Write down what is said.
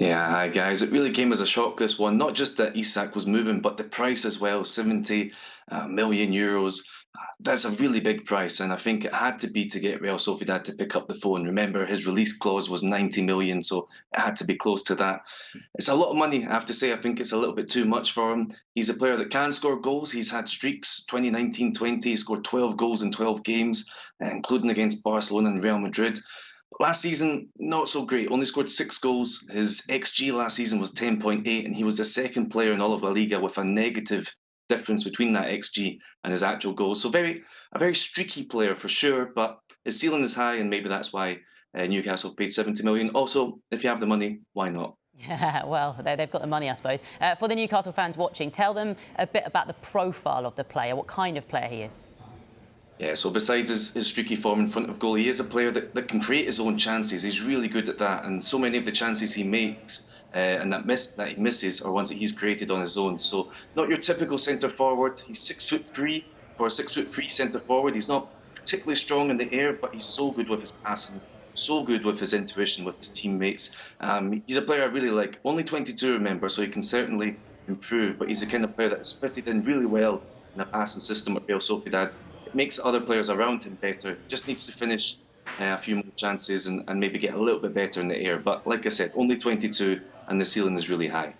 Yeah, hi guys. It really came as a shock, this one. Not just that Isak was moving, but the price as well, 70 million euros. That's a really big price, and I think it had to be to get Real Sociedad to pick up the phone. Remember, his release clause was 90 million, so it had to be close to that. It's a lot of money, I have to say. I think it's a little bit too much for him. He's a player that can score goals. He's had streaks, 2019-20, he scored 12 goals in 12 games, including against Barcelona and Real Madrid. Last season, not so great. Only scored 6 goals. His XG last season was 10.8, and he was the second player in all of La Liga with a negative difference between that XG and his actual goals. So a very streaky player for sure, but his ceiling is high, and maybe that's why Newcastle paid 70 million. Also, if you have the money, why not? Yeah, well, they've got the money, I suppose. For the Newcastle fans watching, tell them a bit about the profile of the player, what kind of player he is. Yeah, so besides his streaky form in front of goal, he is a player that can create his own chances. He's really good at that, and so many of the chances he makes and that he misses are ones that he's created on his own. So not your typical centre forward. He's 6'3" for a 6'3" centre forward. He's not particularly strong in the air, but he's so good with his passing, so good with his intuition with his teammates. He's a player I really like. Only 22, remember, so he can certainly improve. But he's the kind of player that's fitted in really well in a passing system at Real Sociedad. It makes other players around him better. Just needs to finish a few more chances and maybe get a little bit better in the air. But like I said, only 22, and the ceiling is really high.